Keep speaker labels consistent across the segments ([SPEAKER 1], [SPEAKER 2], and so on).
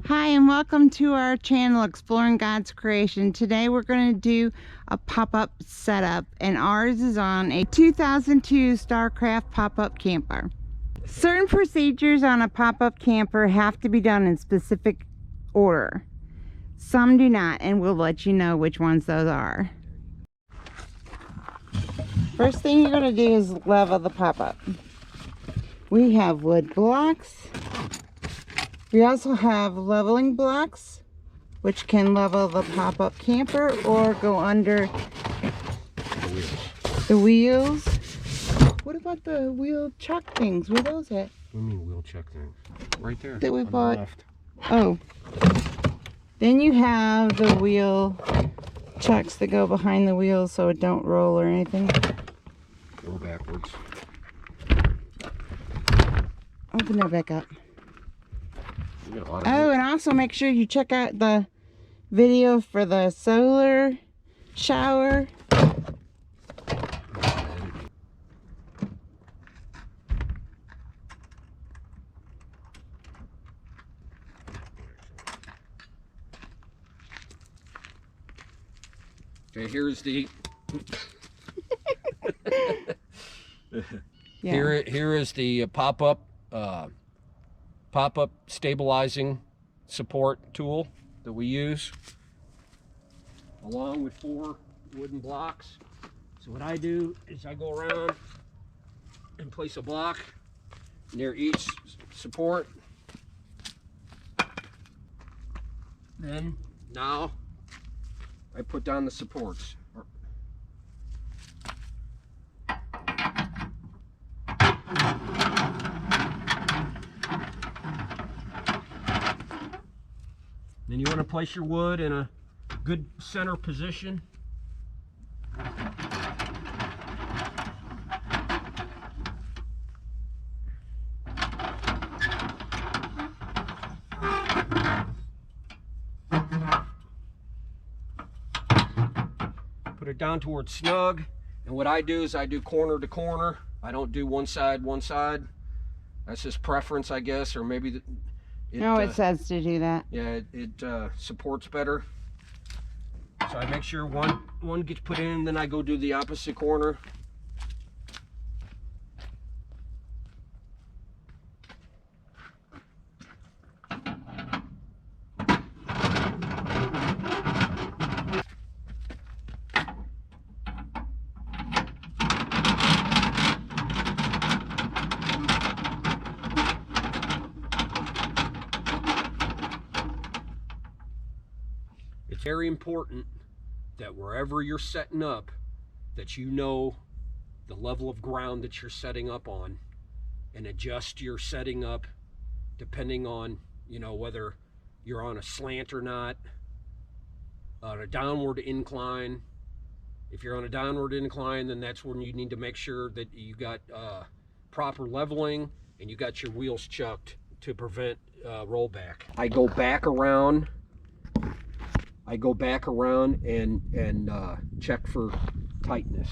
[SPEAKER 1] Hi and welcome to our channel Exploring God's Creation. Today we're going to do a pop-up setup, and ours is on a 2002 Starcraft pop-up camper. Certain procedures on a pop-up camper have to be done in specific order. Some do not, and we'll let you know which ones those are. First thing you're going to do is level the pop-up. We have wood blocks. We also have leveling blocks, which can level the pop-up camper or go under the wheels. What about the wheel chuck things? Where are those at?
[SPEAKER 2] What do you mean wheel chuck things? Right there.
[SPEAKER 1] That we
[SPEAKER 2] on
[SPEAKER 1] bought.
[SPEAKER 2] The left.
[SPEAKER 1] Oh. Then you have the wheel chucks that go behind the wheels so it don't roll or anything.
[SPEAKER 2] Go backwards.
[SPEAKER 1] Open that back up.
[SPEAKER 2] Oh,
[SPEAKER 1] and also make sure you check out the video for the solar shower.
[SPEAKER 2] Okay, here's the
[SPEAKER 1] Yeah.
[SPEAKER 2] here is the pop-up stabilizing support tool that we use, along with 4 wooden blocks. So what I do is I go around and place a block near each support. Then now I put down the supports. Then you want to place your wood in a good center position. Put it down towards snug. And what I do is I do corner to corner. I don't do one side. That's just preference, I guess, or maybe
[SPEAKER 1] it says to do that.
[SPEAKER 2] Yeah, it supports better. So I make sure one gets put in, then I go do the opposite corner. It's very important that wherever you're setting up, that you know the level of ground that you're setting up on, and adjust your setting up depending on, whether you're on a slant or not, on a downward incline. If you're on a downward incline, then that's when you need to make sure that you got proper leveling and you got your wheels chucked to prevent rollback. I go back around and check for tightness.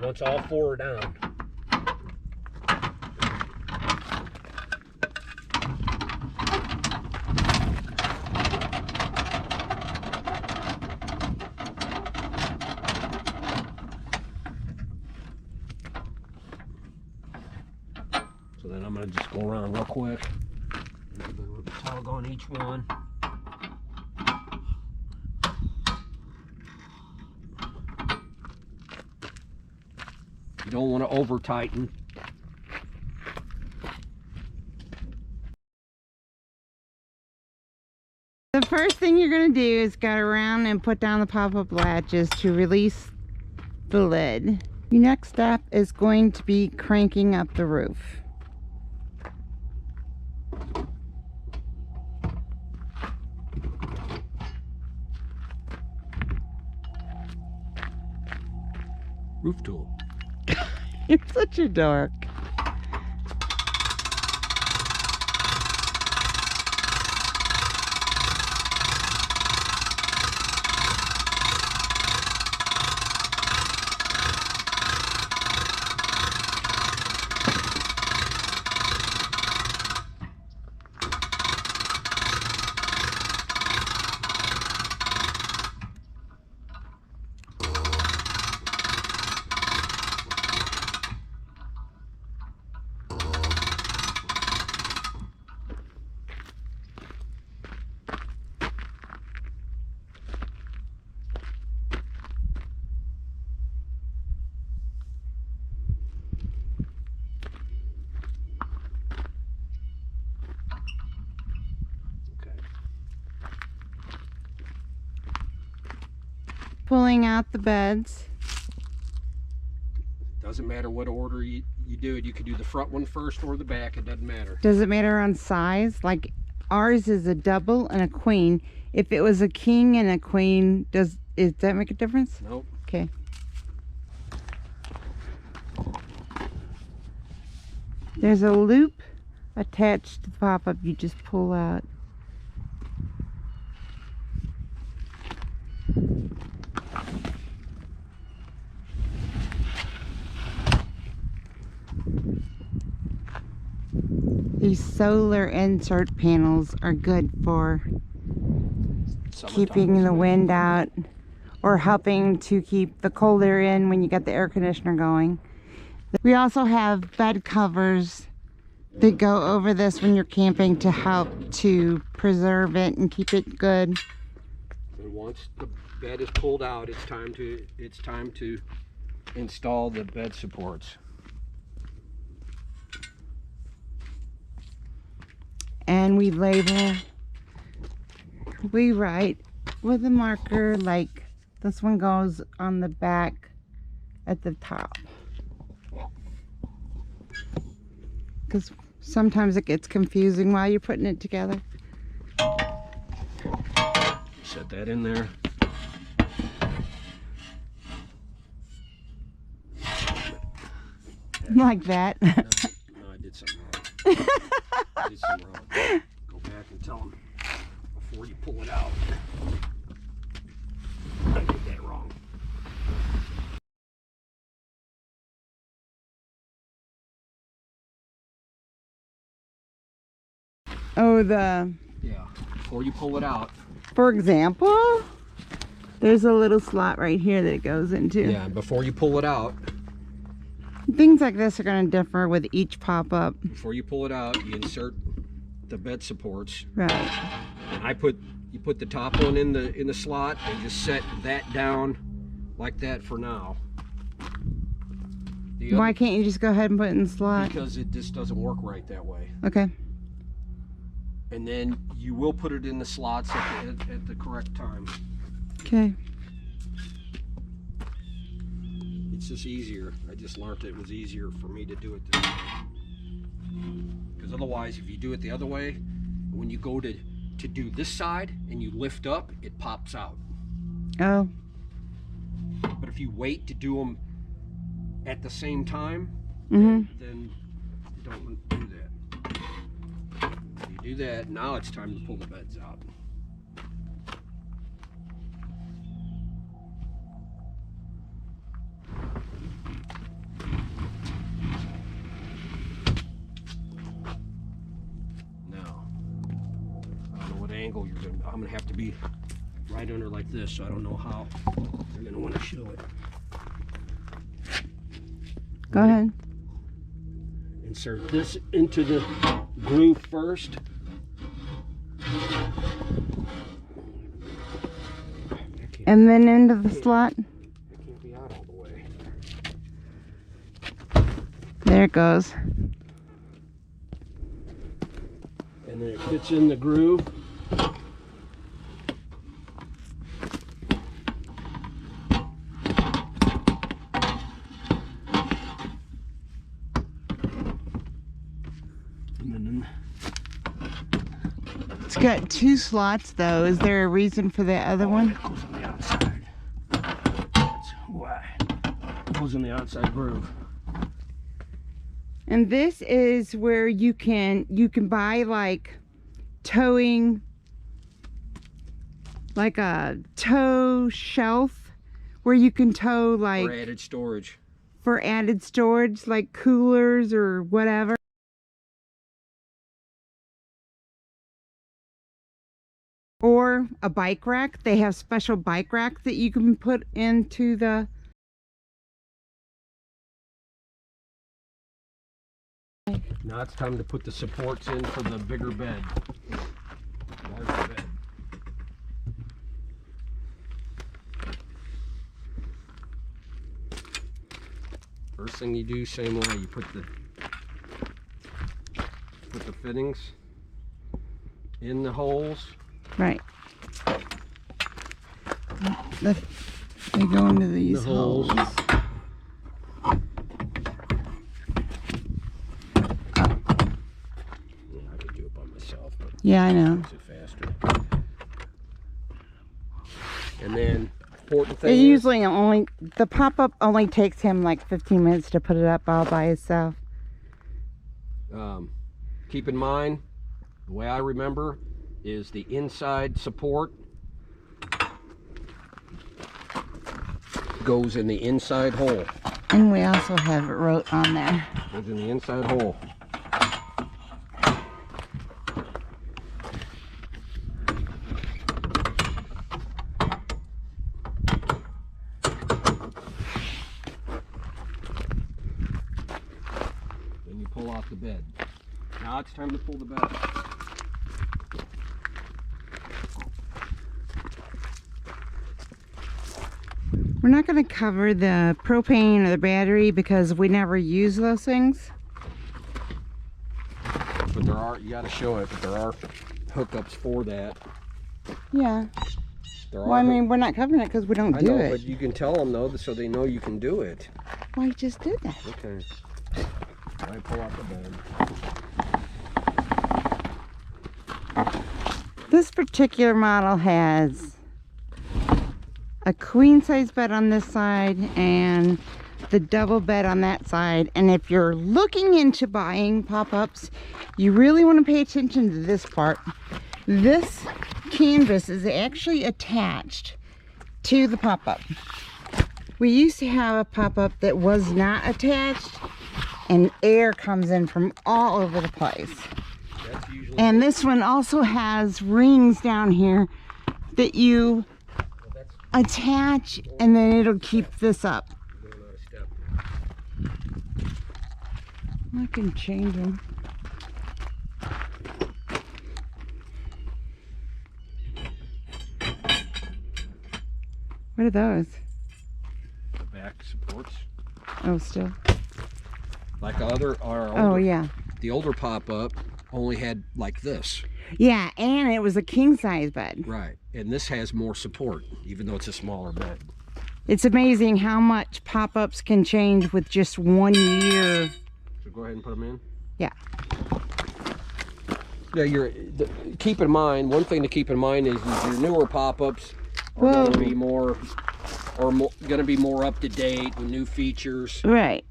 [SPEAKER 2] Once all 4 are down. So then I'm going to just go around real quick. Tug on each one. You don't want to over tighten.
[SPEAKER 1] The first thing you're going to do is go around and put down the pop-up latches to release the lid. Your next step is going to be cranking up the roof.
[SPEAKER 2] Roof tool.
[SPEAKER 1] You're such a dork. pulling out the beds.
[SPEAKER 2] Doesn't matter what order you do it. You could do the front one first or the back. It doesn't matter.
[SPEAKER 1] Does it matter on size? Like ours is a double and a queen. If it was a king and a queen, does that make a difference?
[SPEAKER 2] Nope.
[SPEAKER 1] Okay. There's a loop attached to the pop-up you just pull out. These solar insert panels are good for keeping the wind out or helping to keep the cold air in when you got the air conditioner going. We also have bed covers that go over this when you're camping to help to preserve it and keep it good.
[SPEAKER 2] And once the bed is pulled out, it's time to install the bed supports.
[SPEAKER 1] And we write with a marker, like this one goes on the back at the top. Because sometimes it gets confusing while you're putting it together.
[SPEAKER 2] Set that in there.
[SPEAKER 1] Like that.
[SPEAKER 2] No, I did something wrong. I did something wrong. Go back and tell them before you pull it out. I did that wrong.
[SPEAKER 1] Oh,
[SPEAKER 2] yeah, before you pull it out.
[SPEAKER 1] For example, there's a little slot right here that it goes into.
[SPEAKER 2] Yeah, and before you pull it out.
[SPEAKER 1] Things like this are going to differ with each pop-up.
[SPEAKER 2] Before you pull it out, you insert the bed supports.
[SPEAKER 1] Right.
[SPEAKER 2] And you put the top one in the slot and just set that down like that for now.
[SPEAKER 1] Why can't you just go ahead and put it in the slot?
[SPEAKER 2] Because it just doesn't work right that way.
[SPEAKER 1] Okay.
[SPEAKER 2] And then you will put it in the slots at the correct time.
[SPEAKER 1] Okay.
[SPEAKER 2] It's just easier. I just learned it was easier for me to do it this way. Because otherwise, if you do it the other way, when you go to do this side and you lift up, it pops out.
[SPEAKER 1] Oh.
[SPEAKER 2] But if you wait to do them at the same time,
[SPEAKER 1] Mm-hmm.
[SPEAKER 2] then you don't do that. If you do that, now it's time to pull the beds out. Angle I'm gonna have to be right under like this, so I don't know how you're gonna want to show it.
[SPEAKER 1] Go ahead.
[SPEAKER 2] Insert this into the groove first.
[SPEAKER 1] And then into the slot.
[SPEAKER 2] It can't be out all the way.
[SPEAKER 1] There it goes.
[SPEAKER 2] And then it fits in the groove.
[SPEAKER 1] It's got two slots though. Is there a reason for the other one?
[SPEAKER 2] It goes on the outside. That's why. It goes in the outside groove.
[SPEAKER 1] And this is where you can buy like towing, like a tow shelf where you can tow like
[SPEAKER 2] For added storage.
[SPEAKER 1] For added storage, like coolers or whatever. Or a bike rack. They have special bike racks that you can put into the...
[SPEAKER 2] Now it's time to put the supports in for the bigger bed. Larger bed. First thing you do, same way, you put the fittings in the holes.
[SPEAKER 1] Right. The They go into these holes.
[SPEAKER 2] Yeah, I could do it by myself, but
[SPEAKER 1] yeah, I know.
[SPEAKER 2] it faster. And then important thing
[SPEAKER 1] It usually the pop-up only takes him like 15 minutes to put it up all by himself.
[SPEAKER 2] Keep in mind, the way I remember is the inside support goes in the inside hole.
[SPEAKER 1] And we also have it wrote on there.
[SPEAKER 2] Goes in the inside hole. Then you pull off the bed. Now it's time to pull the bed off.
[SPEAKER 1] We're not going to cover the propane or the battery because we never use those things.
[SPEAKER 2] But there are, you got to show it, but there are hookups for that.
[SPEAKER 1] Yeah.
[SPEAKER 2] There
[SPEAKER 1] Well, I mean, we're not covering it because we don't do it.
[SPEAKER 2] But you can tell them though, so they know you can do it.
[SPEAKER 1] Well, I just did that.
[SPEAKER 2] Okay. I pull out the bed.
[SPEAKER 1] This particular model has a queen size bed on this side and the double bed on that side. And if you're looking into buying pop-ups, you really want to pay attention to this part. This canvas is actually attached to the pop-up. We used to have a pop-up that was not attached, and air comes in from all over the place. And this one also has rings down here that you attach, and then it'll keep this up. I can change them. What are those?
[SPEAKER 2] The back supports.
[SPEAKER 1] Oh, still.
[SPEAKER 2] Like our older,
[SPEAKER 1] Oh, yeah.
[SPEAKER 2] The older pop-up only had like this.
[SPEAKER 1] Yeah, and it was a king size bed.
[SPEAKER 2] Right, and this has more support, even though it's a smaller bed.
[SPEAKER 1] It's amazing how much pop-ups can change with just 1 year.
[SPEAKER 2] So go ahead and put them in.
[SPEAKER 1] Yeah.
[SPEAKER 2] Yeah, keep in mind, one thing to keep in mind is your newer pop-ups are going to be more up to date with new features.
[SPEAKER 1] Right.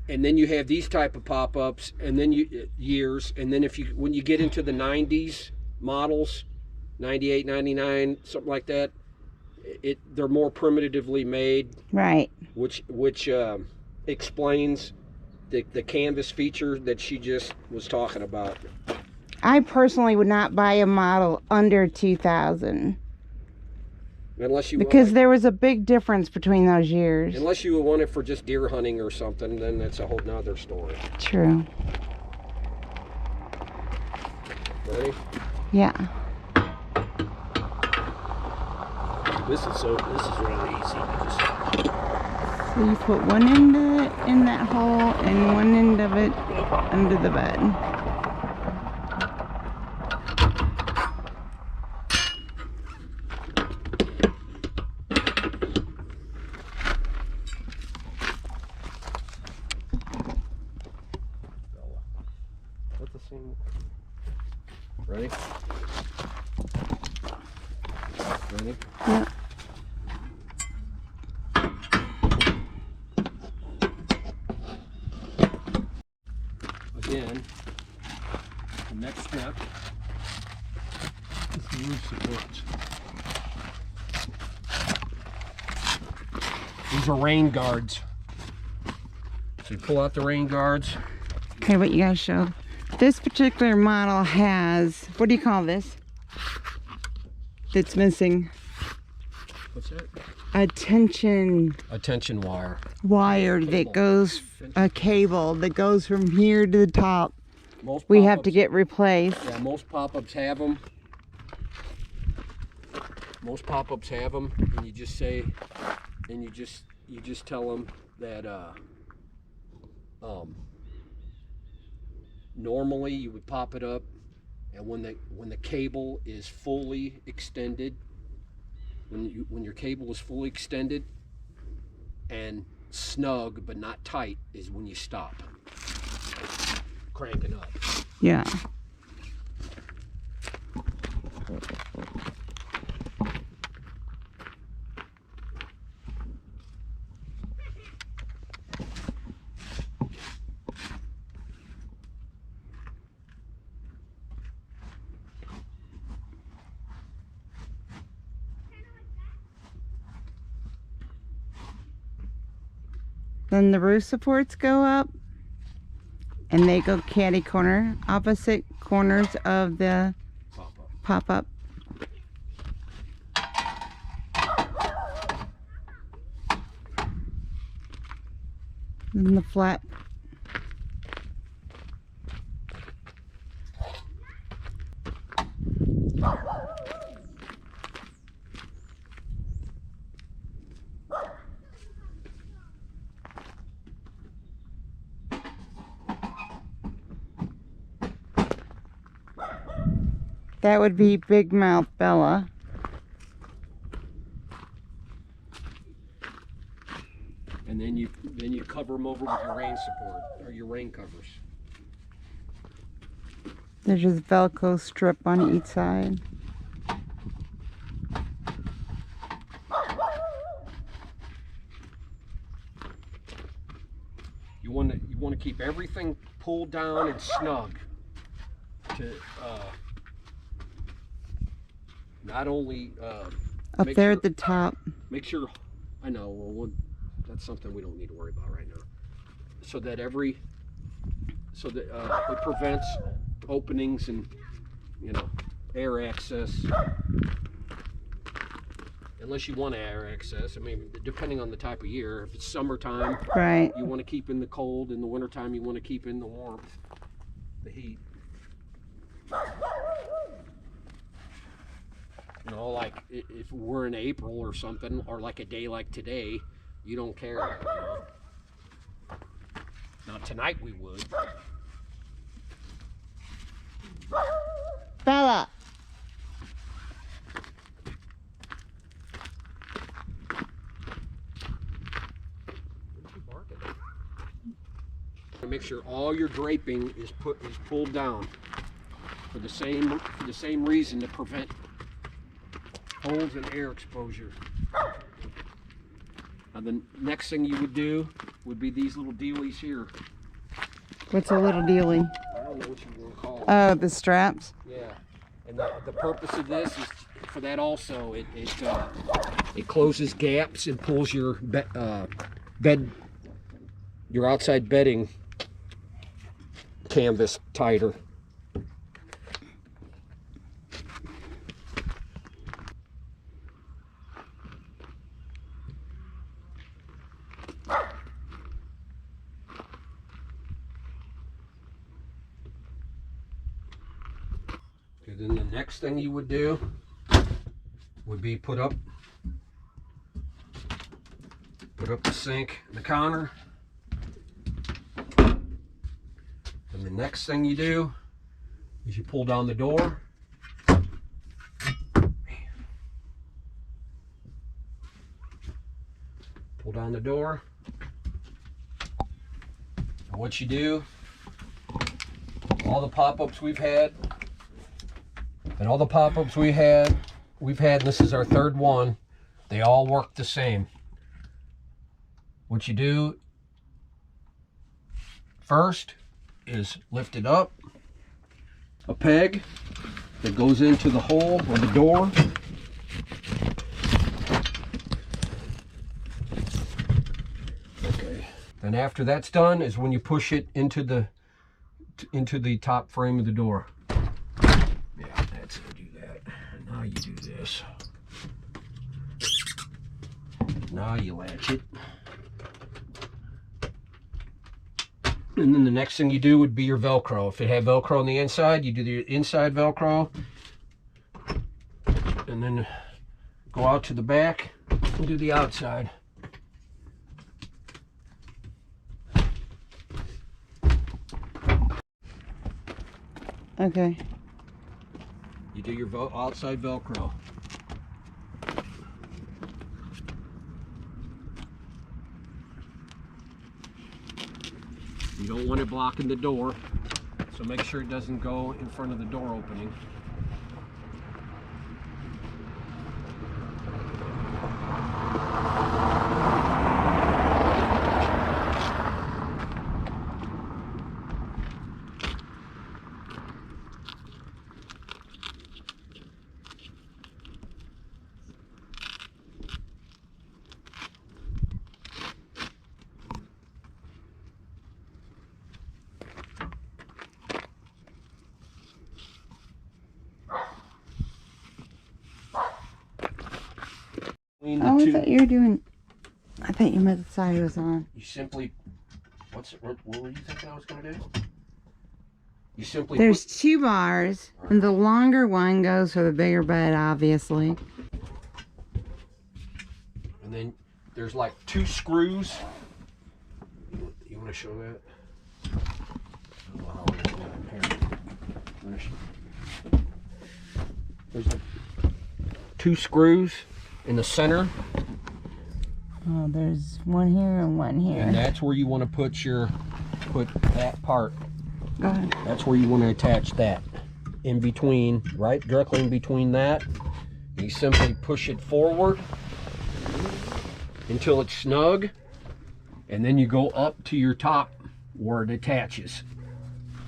[SPEAKER 2] And then you have these type of pop-ups, and then years, and then when you get into the 90s models, 98, 99, something like that, they're more primitively made.
[SPEAKER 1] Right.
[SPEAKER 2] Which explains the canvas feature that she just was talking about.
[SPEAKER 1] I personally would not buy a model under 2000.
[SPEAKER 2] Unless you
[SPEAKER 1] because there was a big difference between those years.
[SPEAKER 2] Unless you want it for just deer hunting or something, then that's a whole nother story.
[SPEAKER 1] True.
[SPEAKER 2] Ready?
[SPEAKER 1] Yeah.
[SPEAKER 2] This is really easy.
[SPEAKER 1] So you put one end of it in that hole and one end of it under the bed.
[SPEAKER 2] That's the same. Ready? Ready?
[SPEAKER 1] Yeah.
[SPEAKER 2] Again, the next step is the roof supports. These are rain guards. So you pull out the rain guards.
[SPEAKER 1] Okay, what you gotta show. This particular model has, what do you call this? That's missing.
[SPEAKER 2] What's that?
[SPEAKER 1] A tension
[SPEAKER 2] wire.
[SPEAKER 1] Wire that goes, a cable that goes from here to the top.
[SPEAKER 2] Most
[SPEAKER 1] we have to get replaced.
[SPEAKER 2] Yeah, most pop-ups have them. Most pop-ups have them, and you just say, and you just tell them that normally you would pop it up, and when the cable is fully extended, when your cable is fully extended and snug but not tight is when you stop cranking up.
[SPEAKER 1] Yeah. Then the roof supports go up, and they go catty corner, opposite corners of the pop-up. And the flat. That would be Big Mouth Bella.
[SPEAKER 2] And then you cover them over with your rain support or your rain covers.
[SPEAKER 1] There's just Velcro strip on each side.
[SPEAKER 2] You want to keep everything pulled down and snug to not only
[SPEAKER 1] Up there at the top.
[SPEAKER 2] Make sure, I know, well, that's something we don't need to worry about right now. So that it prevents openings and, you know, air access. Unless you want air access. I mean, depending on the type of year. If it's summertime,
[SPEAKER 1] right,
[SPEAKER 2] you want to keep in the cold. In the wintertime, you want to keep in the warmth, the heat. You know, like if we're in April or something, or like a day like today, you don't care. You know? Now tonight we would.
[SPEAKER 1] Bella.
[SPEAKER 2] Make sure all your draping is pulled down for the same reason, to prevent holes and air exposure. Now the next thing you would do would be these little dealies here.
[SPEAKER 1] What's a little dealie?
[SPEAKER 2] I don't know what you want to call them.
[SPEAKER 1] Oh, the straps?
[SPEAKER 2] Yeah. And the purpose of this is for that also. It closes gaps and pulls your your outside bedding canvas tighter. Okay, then the next thing you would do would be put up the sink and the counter. And the next thing you do is you pull down the door. Pull down the door. And what you do, all the pop-ups we've had, and this is our third one, they all work the same. What you do first is lift it up, a peg that goes into the hole or the door. Okay. Then after that's done is when you push it into the top frame of the door. Yeah, that's it. Do that. And now you do this. Now you latch it. And then the next thing you do would be your Velcro. If it had Velcro on the inside, you do the inside Velcro. And then go out to the back and do the outside.
[SPEAKER 1] Okay.
[SPEAKER 2] You do your outside Velcro. don't want it blocking the door. So make sure it doesn't go in front of the door opening.
[SPEAKER 1] Oh, I thought you were doing. I thought you meant the side was on.
[SPEAKER 2] You simply, what were you thinking I was going to do? You simply.
[SPEAKER 1] There's two bars, and the longer one goes for the bigger bed, obviously.
[SPEAKER 2] And then there's like 2 screws. You want to show that? I don't know how it's going to here. There's like 2 screws in the center.
[SPEAKER 1] Oh, there's one here and one here.
[SPEAKER 2] And that's where you want to put that part.
[SPEAKER 1] Go ahead.
[SPEAKER 2] That's where you want to attach that. In between, right directly in between that. You simply push it forward until it's snug. And then you go up to your top where it attaches.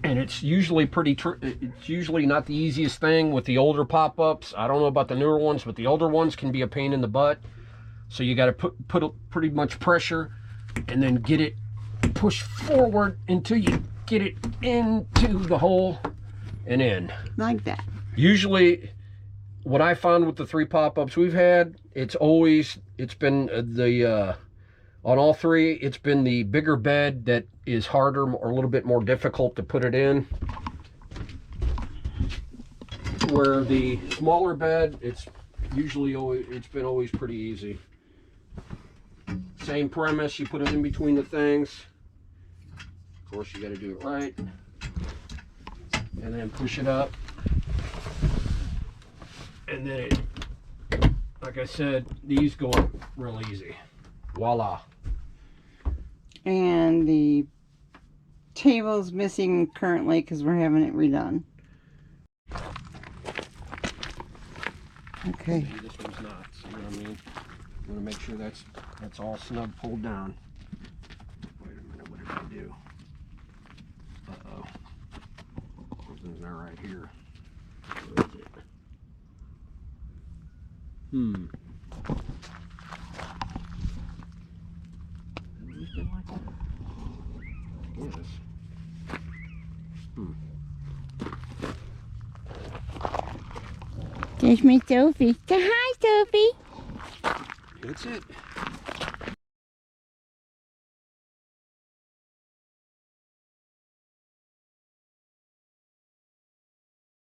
[SPEAKER 2] And it's usually it's usually not the easiest thing with the older pop-ups. I don't know about the newer ones, but the older ones can be a pain in the butt. So you got to put pretty much pressure and then get it pushed forward until you get it into the hole and in.
[SPEAKER 1] Like that.
[SPEAKER 2] Usually what I found with the 3 pop-ups we've had, it's been on all 3, it's been the bigger bed that is harder or a little bit more difficult to put it in. Where the smaller bed, it's been always pretty easy. Same premise, you put it in between the things. Of course, you got to do it right. And then push it up. And then, like I said, these go up real easy. Voila.
[SPEAKER 1] And the table's missing currently because we're having it redone. Okay.
[SPEAKER 2] Maybe this one's not, see what I mean? I'm gonna make sure that's all snug pulled down. Wait a minute, what did I do? Uh-oh. Something's not right here. Where is it? Yes.
[SPEAKER 1] There's my Sophie. Say hi, Sophie.
[SPEAKER 2] That's it.